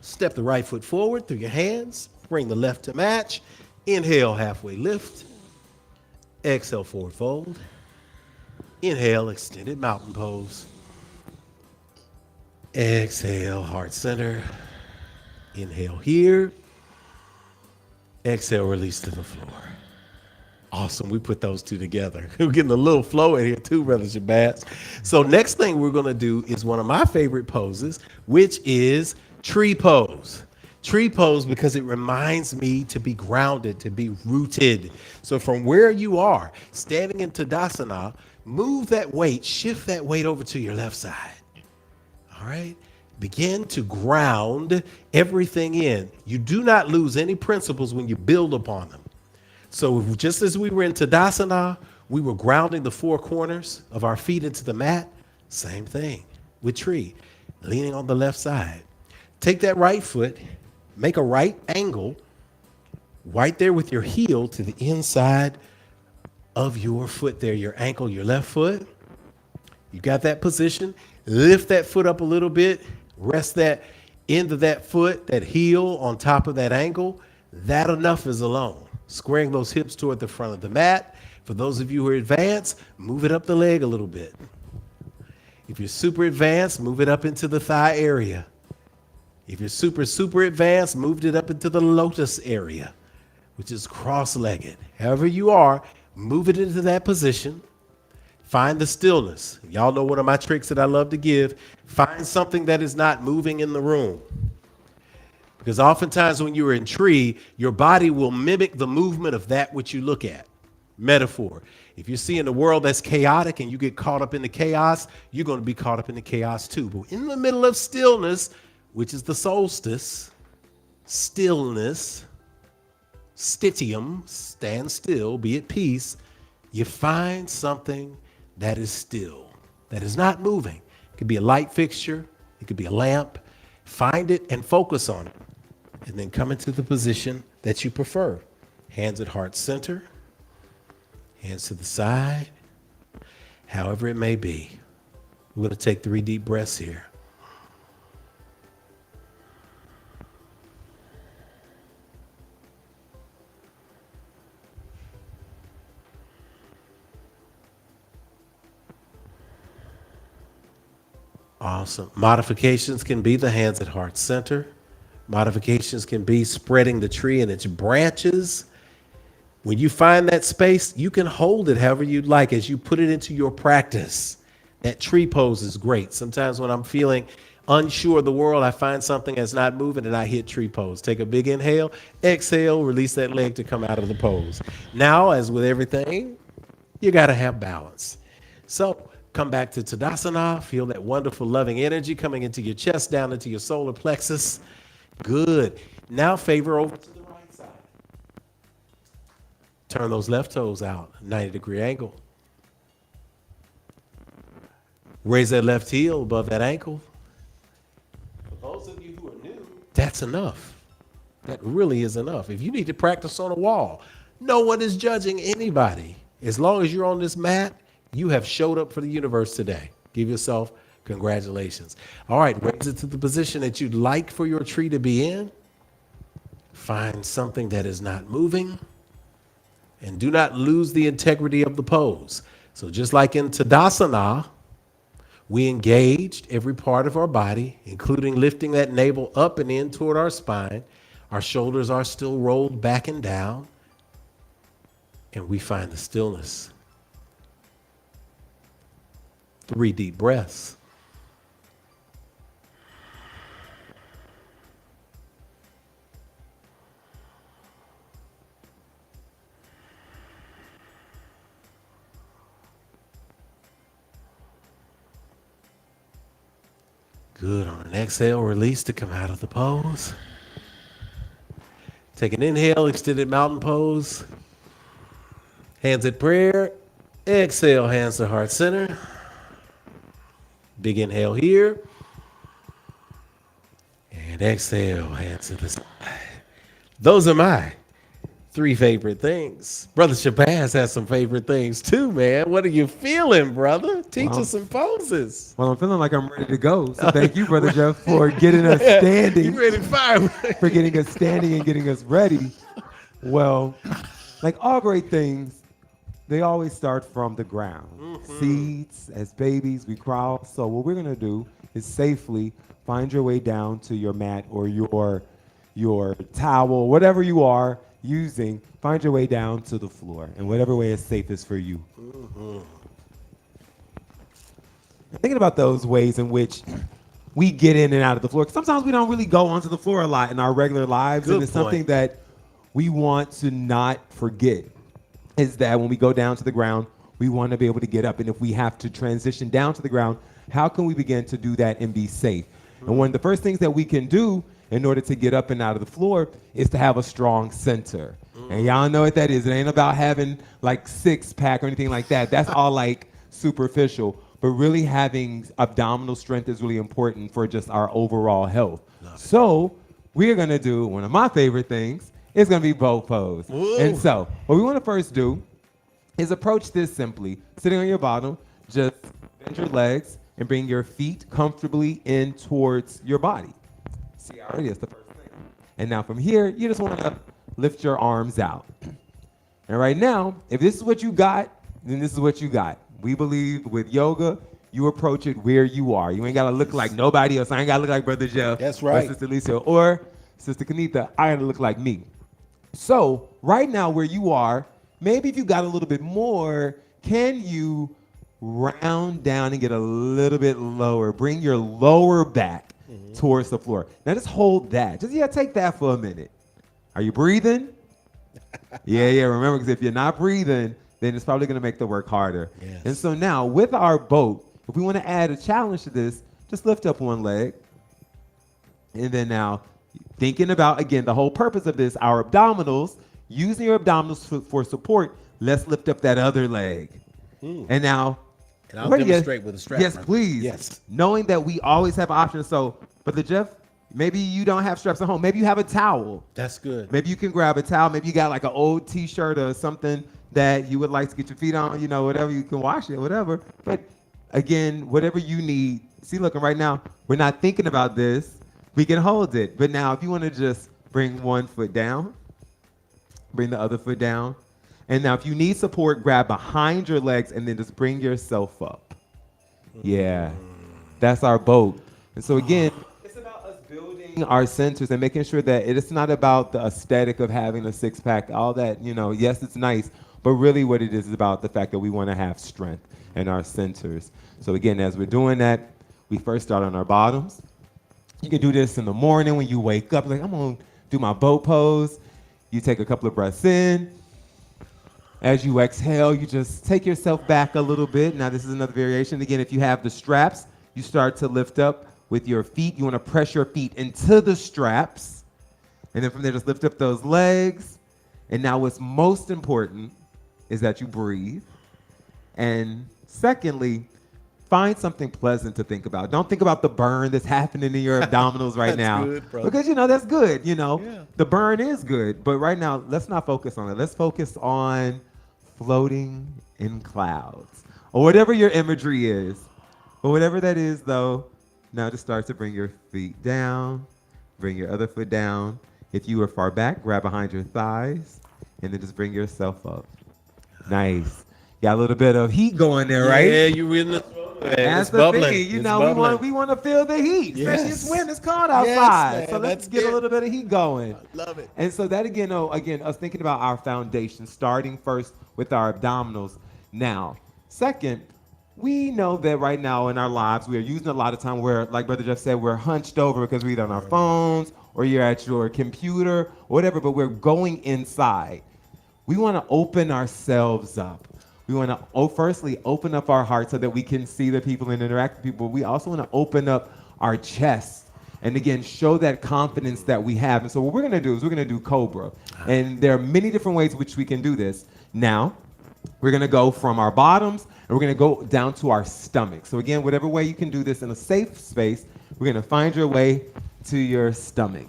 [SPEAKER 1] Step the right foot forward through your hands. Bring the left to match. Inhale, halfway lift. Exhale, forward fold. Inhale, extended mountain pose. Exhale, heart center. Inhale here. Exhale, release to the floor. Awesome. We put those two together. We're getting a little flow in here too, Brother Shabazz. So next thing we're going to do is one of my favorite poses, which is tree pose. Tree pose because it reminds me to be grounded, to be rooted. So from where you are, standing in Tadasana, move that weight, shift that weight over to your left side. All right? Begin to ground everything in. You do not lose any principles when you build upon them. So just as we were in Tadasana, we were grounding the four corners of our feet into the mat. Same thing with tree, leaning on the left side. Take that right foot, make a right angle right there with your heel to the inside of your foot there, your ankle, your left foot. You got that position. Lift that foot up a little bit. Rest that end of that foot, that heel on top of that ankle. That enough is alone. Squaring those hips toward the front of the mat. For those of you who are advanced, move it up the leg a little bit. If you're super advanced, move it up into the thigh area. If you're super advanced, move it up into the lotus area, which is cross-legged. However you are, move it into that position. Find the stillness. Y'all know one of my tricks that I love to give. Find something that is not moving in the room. Because oftentimes when you're in tree, your body will mimic the movement of that which you look at. Metaphor. If you're seeing a world that's chaotic and you get caught up in the chaos, you're going to be caught up in the chaos too. But in the middle of stillness, which is the solstice, stillness, stitium, stand still, be at peace, you find something that is still, that is not moving. It could be a light fixture. It could be a lamp. Find it and focus on it. And then come into the position that you prefer. Hands at heart center. Hands to the side. However it may be. We're going to take 3 deep breaths here. Awesome. Modifications can be the hands at heart center. Modifications can be spreading the tree and its branches. When you find that space, you can hold it however you'd like as you put it into your practice. That tree pose is great. Sometimes when I'm feeling unsure of the world, I find something that's not moving and I hit tree pose. Take a big inhale, exhale, release that leg to come out of the pose. Now, as with everything, you got to have balance. So come back to Tadasana. Feel that wonderful, loving energy coming into your chest, down into your solar plexus. Good. Now favor over to the right side. Turn those left toes out, 90-degree angle. Raise that left heel above that ankle. For those of you who are new, that's enough. That really is enough. If you need to practice on a wall, no one is judging anybody. As long as you're on this mat, you have showed up for the universe today. Give yourself congratulations. All right, raise it to the position that you'd like for your tree to be in. Find something that is not moving. And do not lose the integrity of the pose. So just like in Tadasana, we engaged every part of our body, including lifting that navel up and in toward our spine. Our shoulders are still rolled back and down. And we find the stillness. 3 deep breaths. Good. On an exhale, release to come out of the pose. Take an inhale, extended mountain pose. Hands at prayer. Exhale, hands to heart center. Big inhale here. And exhale, hands to the side. Those are my 3 favorite things. Brother Shabazz has some favorite things too, man. What are you feeling, brother? Teach us some poses.
[SPEAKER 3] Well, I'm feeling like I'm ready to go. So thank you, Brother Jeff, for getting us standing.
[SPEAKER 1] You ready to fire?
[SPEAKER 3] For getting us standing and getting us ready. Well, like all great things, they always start from the ground. Seeds, as babies, we crawl. So what we're going to do is safely find your way down to your mat or your towel, whatever you are. using, find your way down to the floor in whatever way is safest for you. Thinking about those ways in which we get in and out of the floor. 'Cause sometimes we don't really go onto the floor a lot in our regular lives.
[SPEAKER 1] Good
[SPEAKER 3] And it's
[SPEAKER 1] point.
[SPEAKER 3] something that we want to not forget is that when we go down to the ground, we want to be able to get up. And if we have to transition down to the ground, how can we begin to do that and be safe? And one of the first things that we can do in order to get up and out of the floor is to have a strong center. And y'all know what that is. It ain't about having like six pack or anything like that. That's all like superficial. But really having abdominal strength is really important for just our overall health. So we're going to do one of my favorite things. It's going to be boat pose.
[SPEAKER 1] Ooh.
[SPEAKER 3] And so what we want to first do is approach this simply. Sitting on your bottom, just bend your legs and bring your feet comfortably in towards your body. See how it is, the first thing. And now from here, you just want to lift your arms out. And right now, if this is what you got, then this is what you got. We believe with yoga, you approach it where you are. You ain't got to look like nobody else. I ain't got to look like Brother Jeff.
[SPEAKER 1] That's right.
[SPEAKER 3] Or Sister Lisa or Sister Kanitha. I got to look like me. So right now where you are, maybe if you got a little bit more, can you round down and get a little bit lower? Bring your lower back towards the floor. Now just hold that. Just, take that for a minute. Are you breathing? Yeah. Remember, because if you're not breathing, then it's probably going to make the work harder.
[SPEAKER 1] Yes.
[SPEAKER 3] And so now with our boat, if we want to add a challenge to this, just lift up one leg. And then now thinking about, again, the whole purpose of this, our abdominals, using your abdominals for support, let's lift up that other leg. And now,
[SPEAKER 1] And I'll
[SPEAKER 3] where do you-
[SPEAKER 1] demonstrate with a strap.
[SPEAKER 3] Yes,
[SPEAKER 1] brother.
[SPEAKER 3] please.
[SPEAKER 1] Yes.
[SPEAKER 3] Knowing that we always have options. So, Brother Jeff, maybe you don't have straps at home. Maybe you have a towel.
[SPEAKER 1] That's good.
[SPEAKER 3] Maybe you can grab a towel. Maybe you got like an old T-shirt or something that you would like to get your feet on, whatever, you can wash it, whatever. But again, whatever you need. See, looking right now, we're not thinking about this. We can hold it. But now if you want to just bring one foot down, bring the other foot down. And now if you need support, grab behind your legs and then just bring yourself up. Yeah, that's our boat. And so again, it's about us building our centers and making sure that it's not about the aesthetic of having a six pack, all that, yes, it's nice, but really what it is about the fact that we want to have strength in our centers. So again, as we're doing that, we first start on our bottoms. You can do this in the morning when you wake up, like I'm gonna do my boat pose. You take a couple of breaths in. As you exhale, you just take yourself back a little bit. Now this is another variation. Again, if you have the straps, you start to lift up with your feet. You want to press your feet into the straps. And then from there, just lift up those legs. And now what's most important is that you breathe. And secondly, find something pleasant to think about. Don't think about the burn that's happening in your abdominals right
[SPEAKER 1] That's
[SPEAKER 3] now.
[SPEAKER 1] good, brother.
[SPEAKER 3] Because, that's good,
[SPEAKER 1] Yeah.
[SPEAKER 3] The burn is good. But right now, let's not focus on it. Let's focus on floating in clouds or whatever your imagery is. But whatever that is, though, now just start to bring your feet down, bring your other foot down. If you are far back, grab behind your thighs, and then just bring yourself up. Nice. Got a little bit of heat going there, right?
[SPEAKER 1] Yeah, you really.
[SPEAKER 3] That's
[SPEAKER 1] It's
[SPEAKER 3] the
[SPEAKER 1] bubbling.
[SPEAKER 3] thing.
[SPEAKER 1] It's bubbling.
[SPEAKER 3] We want to feel the heat. Especially
[SPEAKER 1] Yes.
[SPEAKER 3] it's winter, it's cold
[SPEAKER 1] Yes,
[SPEAKER 3] outside.
[SPEAKER 1] man,
[SPEAKER 3] So let's
[SPEAKER 1] that's
[SPEAKER 3] get a
[SPEAKER 1] it.
[SPEAKER 3] little bit of heat going.
[SPEAKER 1] Love it.
[SPEAKER 3] And so that again, us thinking about our foundation, starting first with our abdominals. Now, second, we know that right now in our lives, we are using a lot of time where, like Brother Jeff said, we're hunched over because we're either on our phones or you're at your computer or whatever, but we're going inside. We want to open ourselves up. We want to firstly open up our heart so that we can see the people and interact with people. We also want to open up our chest and again, show that confidence that we have. And so what we're going to do is we're going to do Cobra. And there are many different ways which we can do this. Now, we're going to go from our bottoms and we're going to go down to our stomach. So again, whatever way you can do this in a safe space, we're going to find your way to your stomach.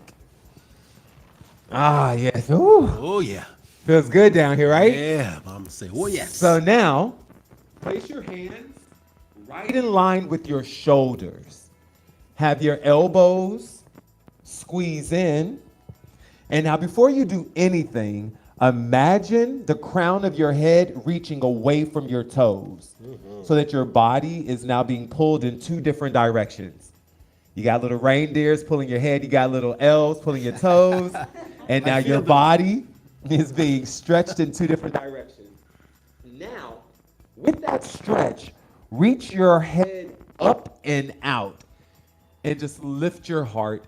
[SPEAKER 3] Ah, yes. Ooh.
[SPEAKER 1] Oh yeah.
[SPEAKER 3] Feels good down here, right?
[SPEAKER 1] Yeah, Mama say, oh yes.
[SPEAKER 3] So now, place your hands right in line with your shoulders. Have your elbows squeeze in. And now before you do anything, imagine the crown of your head reaching away from your toes so that your body is now being pulled in two different directions. You got little reindeers pulling your head. You got little elves pulling your toes. And now your body is being stretched in 2 different directions. Now, with that stretch, reach your head up and out and just lift your heart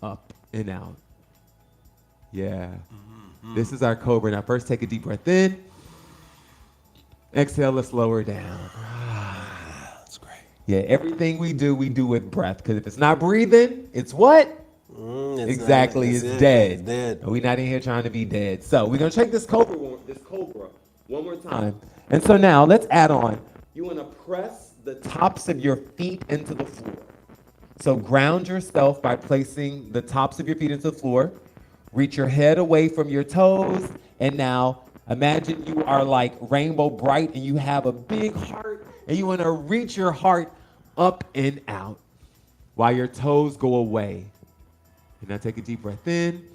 [SPEAKER 3] up and out. Yeah. This is our cobra. Now, first take a deep breath in. Exhale, let's lower down.
[SPEAKER 1] That's great.
[SPEAKER 3] Yeah, everything we do with breath. Because if it's not breathing, it's what? Exactly, it's dead.
[SPEAKER 1] It's dead.
[SPEAKER 3] We're not in here trying to be dead. So we're going to take this cobra one more time. And so now let's add on. You want to press the tops of your feet into the floor. So ground yourself by placing the tops of your feet into the floor. Reach your head away from your toes. And now imagine you are like rainbow bright and you have a big heart. And you want to reach your heart up and out while your toes go away. And now take a deep breath in.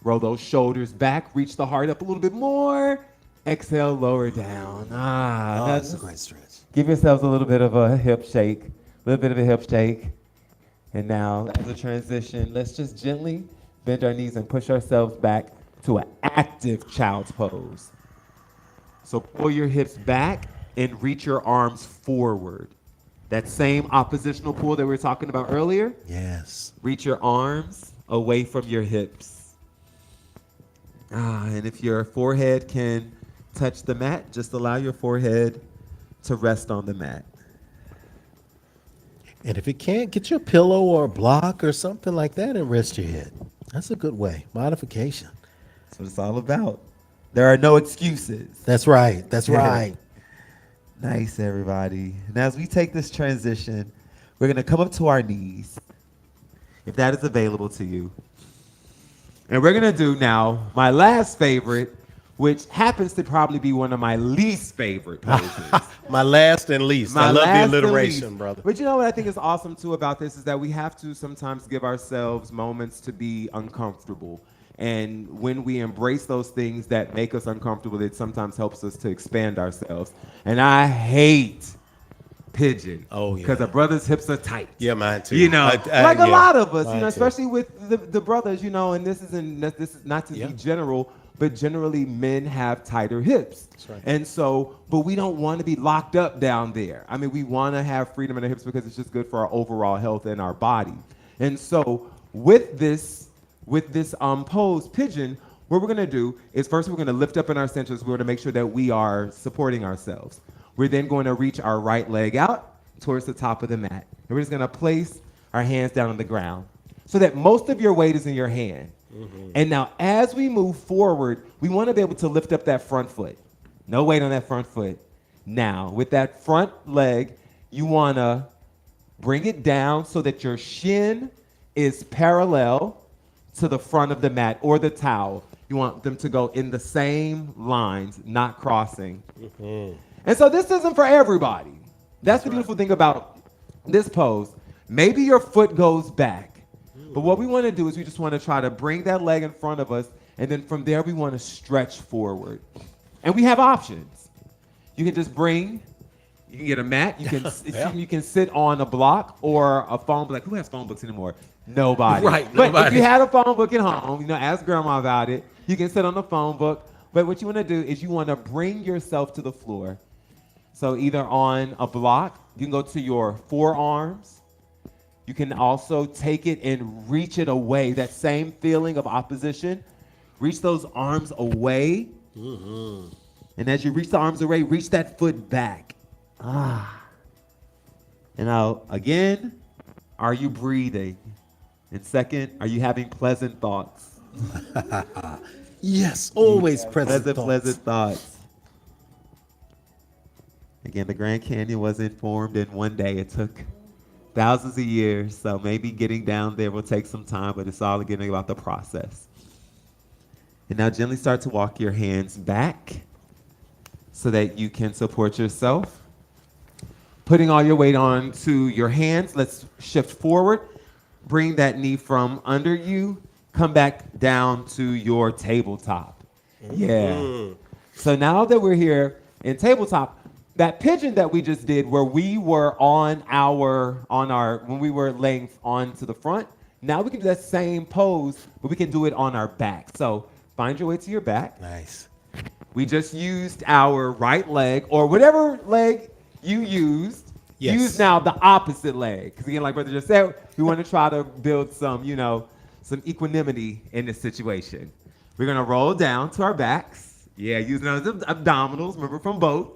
[SPEAKER 3] Roll those shoulders back. Reach the heart up a little bit more. Exhale, lower down.
[SPEAKER 1] That's a great stretch.
[SPEAKER 3] Give yourselves a little bit of a hip shake. A little bit of a hip shake. And now, as a transition, let's just gently bend our knees and push ourselves back to an active child's pose. So pull your hips back and reach your arms forward. That same oppositional pull that we were talking about earlier.
[SPEAKER 1] Yes.
[SPEAKER 3] Reach your arms away from your hips. And if your forehead can touch the mat, just allow your forehead to rest on the mat.
[SPEAKER 1] And if you can't, get your pillow or a block or something like that and rest your head. That's a good way. Modification.
[SPEAKER 3] That's what it's all about. There are no excuses.
[SPEAKER 1] That's right. That's right.
[SPEAKER 3] Nice, everybody. And as we take this transition, we're going to come up to our knees, if that is available to you. And we're going to do now my last favorite, which happens to probably be one of my least favorite poses.
[SPEAKER 1] My last and least. I love the alliteration, brother.
[SPEAKER 3] But you know what I think is awesome, too, about this is that we have to sometimes give ourselves moments to be uncomfortable. And when we embrace those things that make us uncomfortable, it sometimes helps us to expand ourselves. And I hate pigeon.
[SPEAKER 1] Oh, yeah.
[SPEAKER 3] Because a brother's hips are tight.
[SPEAKER 1] Yeah, mine too.
[SPEAKER 3] You know, like a lot of us, you know,
[SPEAKER 1] too.
[SPEAKER 3] especially with the brothers, you know, and this is not to be general, but generally men have tighter hips.
[SPEAKER 1] That's right.
[SPEAKER 3] And so, but we don't want to be locked up down there. I mean, we want to have freedom in our hips because it's just good for our overall health and our body. And so with this pose, pigeon, what we're going to do is first we're going to lift up in our centers. We're going to make sure that we are supporting ourselves. We're then going to reach our right leg out towards the top of the mat. And we're just going to place our hands down on the ground so that most of your weight is in your hand. Mm-hmm. And now as we move forward, we want to be able to lift up that front foot. No weight on that front foot. Now, with that front leg, you want to bring it down so that your shin is parallel to the front of the mat or the towel. You want them to go in the same lines, not crossing. Mm-hmm. And so this isn't for everybody. That's the beautiful thing about this pose. Maybe your foot goes back. But what we want to do is we just want to try to bring that leg in front of us. And then from there, we want to stretch forward. And we have options. You can just you can get a mat. You can you can sit on a block or a phone book. Like, who has phone books anymore? Nobody.
[SPEAKER 1] Right,
[SPEAKER 3] but
[SPEAKER 1] nobody.
[SPEAKER 3] if you had a phone book at home, you know, ask grandma about it. You can sit on the phone book. But what you want to do is you want to bring yourself to the floor. So either on a block, you can go to your forearms. You can also take it and reach it away. That same feeling of opposition. Reach those arms away. Mm-hmm. And as you reach the arms away, reach that foot back. And now, again, are you breathing? And second, are you having pleasant thoughts?
[SPEAKER 1] Yes, always pleasant
[SPEAKER 3] thoughts. Again, the Grand Canyon wasn't formed in one day. It took thousands of years. So maybe getting down there will take some time, but it's all again about the process. And now gently start to walk your hands back so that you can support yourself. Putting all your weight onto your hands. Let's shift forward. Bring that knee from under you. Come back down to your tabletop. Yeah. So now that we're here in tabletop, that pigeon that we just did where we were when we were laying onto the front, now we can do that same pose, but we can do it on our back. So find your way to your back.
[SPEAKER 1] Nice.
[SPEAKER 3] We just used our right leg, or whatever leg you used.
[SPEAKER 1] Yes.
[SPEAKER 3] Use now the opposite leg. Because again, like Brother just said, we want to try to build some, some equanimity in this situation. We're going to roll down to our backs. Yeah, using those abdominals, remember from both,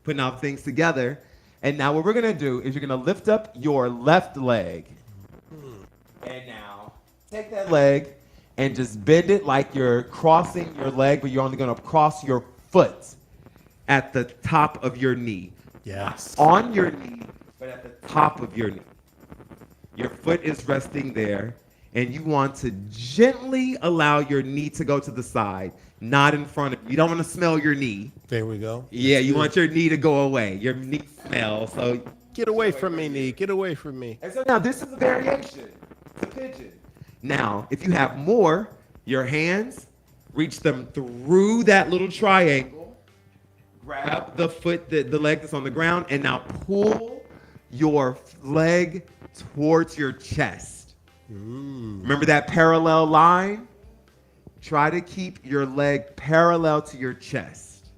[SPEAKER 3] putting all things together. And now what we're going to do is you're going to lift up your left leg. And now take that leg and just bend it like you're crossing your leg, but you're only going to cross your foot at the top of your knee.
[SPEAKER 1] Yes.
[SPEAKER 3] Not on your knee, but at the top of your knee. Your foot is resting there, and you want to gently allow your knee to go to the side, not in front of you. You don't want to smell your knee.
[SPEAKER 1] There we go.
[SPEAKER 3] Yeah, you want your knee to go away. Your knee smells. So
[SPEAKER 1] Get away from me, knee. Get away from me.
[SPEAKER 3] And so now this is a variation. It's a pigeon. Now, if you have more, your hands, reach them through that little triangle. Grab the foot, the leg that's on the ground, and now pull your leg towards your chest. Remember that parallel line? Try to keep your leg parallel to your chest.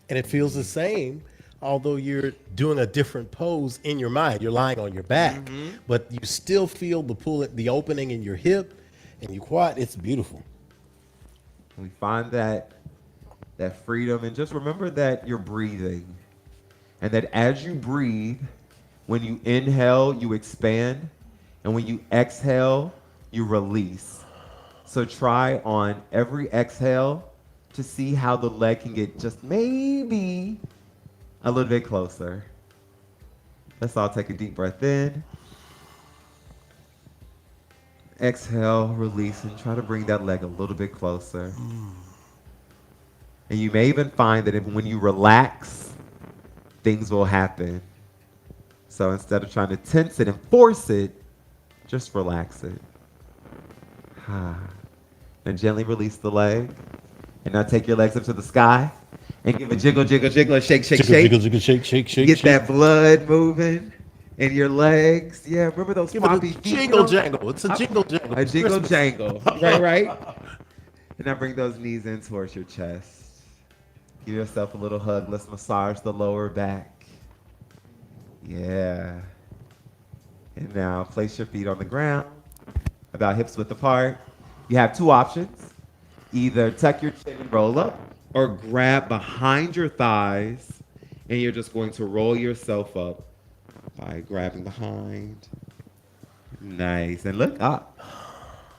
[SPEAKER 1] And it feels the same, although you're doing a different pose in your mind. You're lying on your back, but you still feel the pull, the opening in your hip and your quad. It's beautiful.
[SPEAKER 3] We find that freedom, and just remember that you're breathing, and that as you breathe, when you inhale, you expand, and when you exhale, you release. So try on every exhale to see how the leg can get just maybe a little bit closer. Let's all take a deep breath in. Exhale, release, and try to bring that leg a little bit closer. And you may even find that when you relax, things will happen. So instead of trying to tense it and force it, just relax it. And gently release the leg. And now take your legs up to the sky and give a jiggle, jiggle, jiggle, a shake, shake, shake.
[SPEAKER 1] Jiggle, jiggle, shake, shake, shake.
[SPEAKER 3] Get that blood moving in your legs. Yeah, remember those floppy feet?
[SPEAKER 1] Jingle jangle. It's a jingle jangle.
[SPEAKER 3] A jingle jangle. Right. And now bring those knees in towards your chest. Give yourself a little hug. Let's massage the lower back. Yeah. And now place your feet on the ground, about hips width apart. You have two options. Either tuck your chin and roll up, or grab behind your thighs, and you're just going to roll yourself up by grabbing behind. Nice. And look up.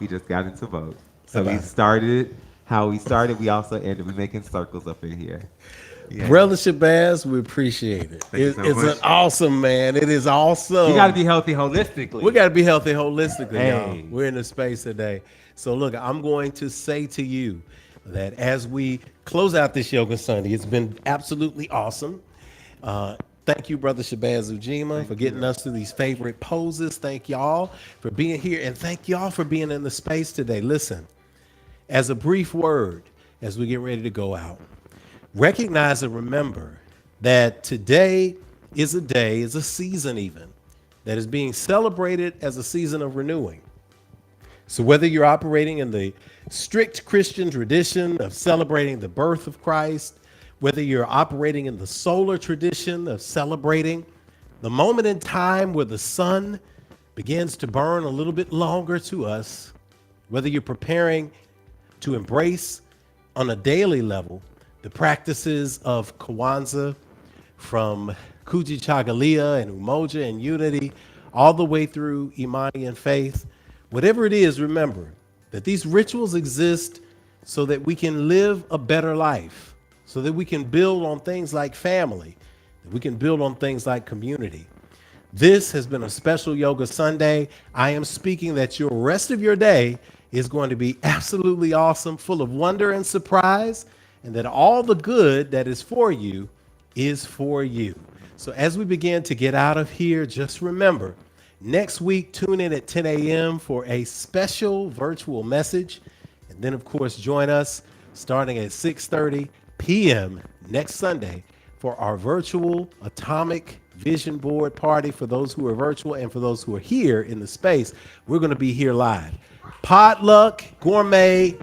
[SPEAKER 3] We just got into both. So we started how we started. We also ended. We're making circles up in here. Yeah.
[SPEAKER 1] Brother Shabazz, we appreciate it.
[SPEAKER 3] Thank you so
[SPEAKER 1] It's
[SPEAKER 3] much.
[SPEAKER 1] an awesome, man. It is awesome.
[SPEAKER 3] You got to be healthy holistically.
[SPEAKER 1] We got to be healthy holistically, y'all.
[SPEAKER 3] Hey.
[SPEAKER 1] We're in the space today. So look, I'm going to say to you that as we close out this Yoga Sunday, it's been absolutely awesome. Thank you, Brother Shabaz Ujima, for getting us to these favorite poses. Thank y'all for being here, and thank y'all for being in the space today. Listen, as a brief word, as we get ready to go out, recognize and remember that today is a day, is a season even, that is being celebrated as a season of renewing. So whether you're operating in the strict Christian tradition of celebrating the birth of Christ, whether you're operating in the solar tradition of celebrating the moment in time where the sun begins to burn a little bit longer to us, whether you're preparing to embrace on a daily level the practices of Kwanzaa, from Kujichagulia and Umoja and Unity, all the way through Imani and faith, whatever it is, remember that these rituals exist so that we can live a better life, so that we can build on things like family, that we can build on things like community. This has been a special Yoga Sunday. I am speaking that your rest of your day is going to be absolutely awesome, full of wonder and surprise, and that all the good that is for you is for you. So as we begin to get out of here, just remember, next week, tune in at 10 a.m. for a special virtual message. And then, of course, join us starting at 6:30 p.m. next Sunday for our virtual Atomic Vision Board party for those who are virtual, and for those who are here in the space. We're going to be here live. Potluck, gourmet,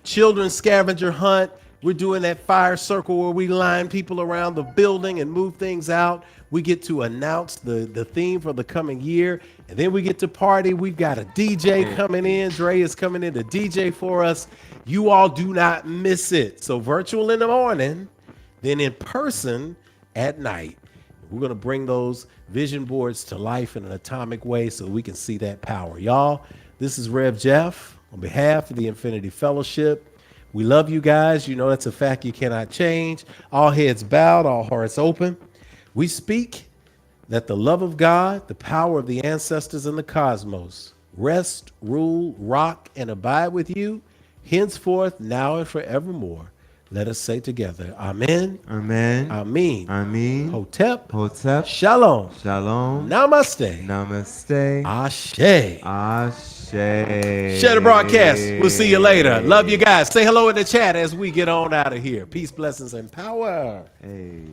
[SPEAKER 1] Children's scavenger hunt. We're doing that fire circle where we line people around the building and move things out. We get to announce the theme for the coming year. And then we get to party. We've got a DJ coming in. Dre is coming in to DJ for us. You all do not miss it. So virtual in the morning, then in person at night. We're going to bring those vision boards to life in an atomic way so we can see that power. Y'all, this is Rev Jeff on behalf of the Infinity Fellowship. We love you guys. You know that's a fact you cannot change. All heads bowed, all hearts open. We speak that the love of God, the power of the ancestors in the cosmos, rest, rule, rock, and abide with you, henceforth, now and forevermore. Let us say together, Amen.
[SPEAKER 3] Amen.
[SPEAKER 1] Amen.
[SPEAKER 3] Amen.
[SPEAKER 1] Hotep.
[SPEAKER 3] Hotep.
[SPEAKER 1] Shalom.
[SPEAKER 3] Shalom.
[SPEAKER 1] Namaste.
[SPEAKER 3] Namaste.
[SPEAKER 1] Ashe.
[SPEAKER 3] Ashe.
[SPEAKER 1] Share the broadcast. We'll see you later. Love you guys. Say hello in the chat as we get on out of here. Peace, blessings, and power.
[SPEAKER 3] Hey.